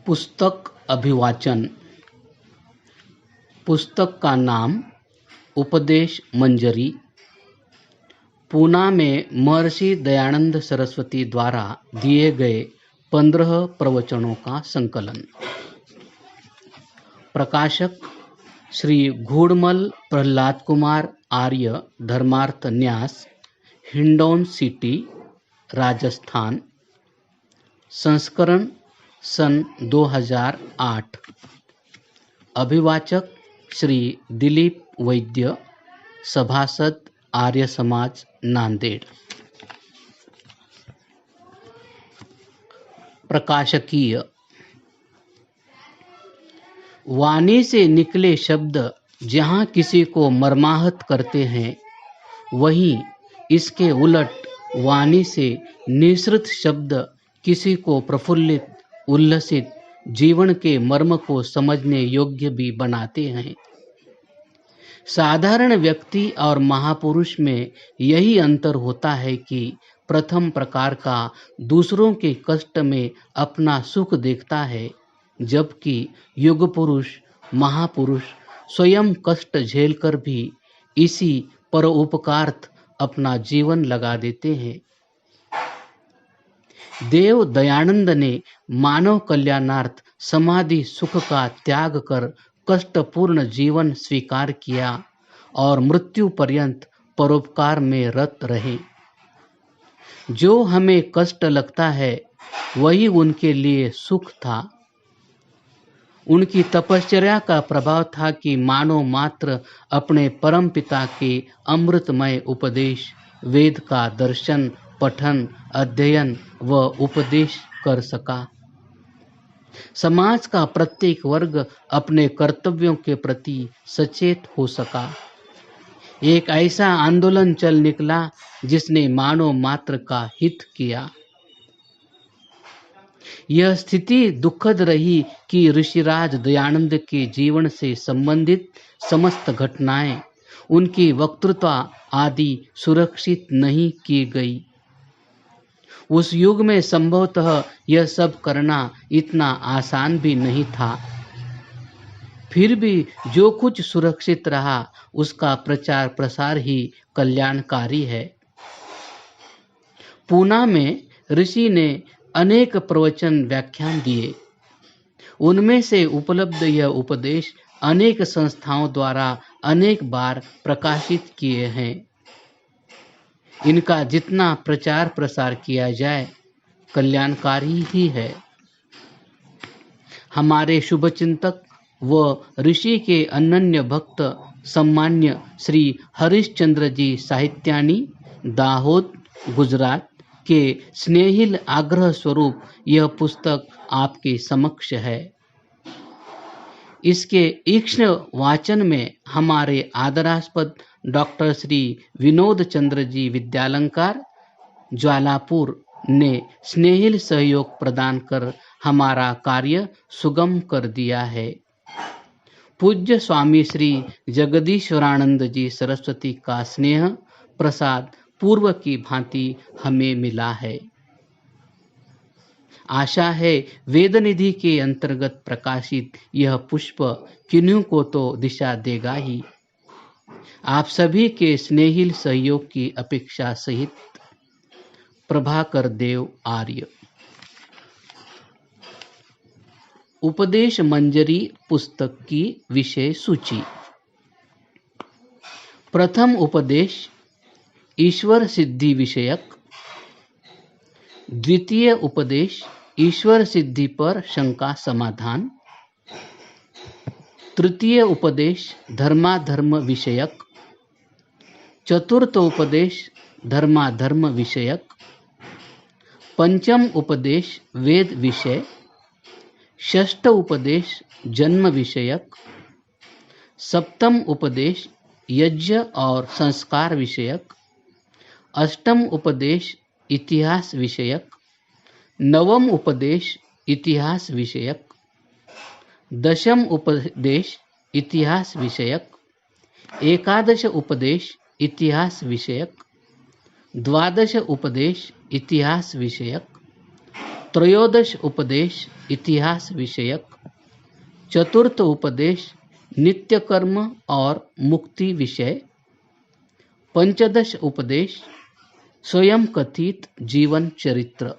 पुस्तक अभिवाचन। पुस्तक का नाम उपदेश मंजरी। पूना में महर्षि दयानंद सरस्वती द्वारा दिए गए 15 प्रवचनों का संकलन। प्रकाशक श्री घूड़मल प्रहलाद कुमार आर्य, धर्मार्थ न्यास, हिंडौन सिटी, राजस्थान। संस्करण सन 2008। अभिवाचक श्री दिलीप वैद्य, सभासद आर्य समाज, नांदेड़। प्रकाशकीय। वाणी से निकले शब्द जहाँ किसी को मर्माहत करते हैं, वहीं इसके उलट वाणी से निःसृत शब्द किसी को प्रफुल्लित, उल्लसित, जीवन के मर्म को समझने योग्य भी बनाते हैं। साधारण व्यक्ति और महापुरुष में यही अंतर होता है कि प्रथम प्रकार का दूसरों के कष्ट में अपना सुख देखता है, जबकि युग पुरुष, महापुरुष स्वयं कष्ट झेलकर भी इसी परोपकारार्थ अपना जीवन लगा देते हैं। देव दयानंद ने मानव कल्याणार्थ समाधि सुख का त्याग कर कष्टपूर्ण जीवन स्वीकार किया और मृत्यु पर्यंत परोपकार में रत रहे। जो हमें कष्ट लगता है वही उनके लिए सुख था। उनकी तपश्चर्या का प्रभाव था कि मानव मात्र अपने परम पिता के अमृतमय उपदेश, वेद का दर्शन, पठन, अध्ययन व उपदेश कर सका। समाज का प्रत्येक वर्ग अपने कर्तव्यों के प्रति सचेत हो सका। एक ऐसा आंदोलन चल निकला जिसने मानव मात्र का हित किया। यह स्थिति दुखद रही कि ऋषिराज दयानंद के जीवन से संबंधित समस्त घटनाएं, उनकी वक्तृता आदि सुरक्षित नहीं की गई। उस युग में संभवतः यह सब करना इतना आसान भी नहीं था। फिर भी जो कुछ सुरक्षित रहा उसका प्रचार प्रसार ही कल्याणकारी है। पूना में ऋषि ने अनेक प्रवचन व्याख्यान दिए। उनमें से उपलब्ध यह उपदेश अनेक संस्थाओं द्वारा अनेक बार प्रकाशित किए हैं। इनका जितना प्रचार प्रसार किया जाए कल्याणकारी ही है। हमारे शुभचिंतक व ऋषि के अनन्य भक्त सम्मान्य श्री हरिश्चंद्र जी साहित्यानी, दाहोद, गुजरात के स्नेहिल आग्रह स्वरूप यह पुस्तक आपके समक्ष है। इसके तीक्ष्ण वाचन में हमारे आदरास्पद डॉक्टर श्री विनोद चंद्र जी विद्यालंकार, ज्वालापुर ने स्नेहिल सहयोग प्रदान कर हमारा कार्य सुगम कर दिया है। पूज्य स्वामी श्री जगदीश्वरानंद जी सरस्वती का स्नेह प्रसाद पूर्व की भांति हमें मिला है। आशा है वेद निधि के अंतर्गत प्रकाशित यह पुष्प किन्हीं को तो दिशा देगा ही। आप सभी के स्नेहिल सहयोग की अपेक्षा सहित प्रभाकर देव आर्य। उपदेश मंजरी पुस्तक की विषय सूची। प्रथम उपदेश ईश्वर सिद्धि विषयक। द्वितीय उपदेश ईश्वर सिद्धि पर शंका समाधान। तृतीय उपदेश धर्माधर्म विषयक। चतुर्थ उपदेश धर्माधर्म विषयक। पंचम उपदेश वेद विषय। षष्ठ उपदेश जन्म विषयक। सप्तम उपदेश यज्ञ और संस्कार विषयक। अष्टम उपदेश इतिहास विषयक। नवम उपदेश इतिहास विषयक। दशम उपदेश इतिहास विषयक। एकादश उपदेश इतिहास विषयक। द्वादश उपदेश इतिहास विषयक। त्रयोदश उपदेश इतिहास विषयक, चतुर्थ उपदेश नित्य कर्म और मुक्ति विषय, पंचदश उपदेश स्वयं कथित जीवन चरित्र।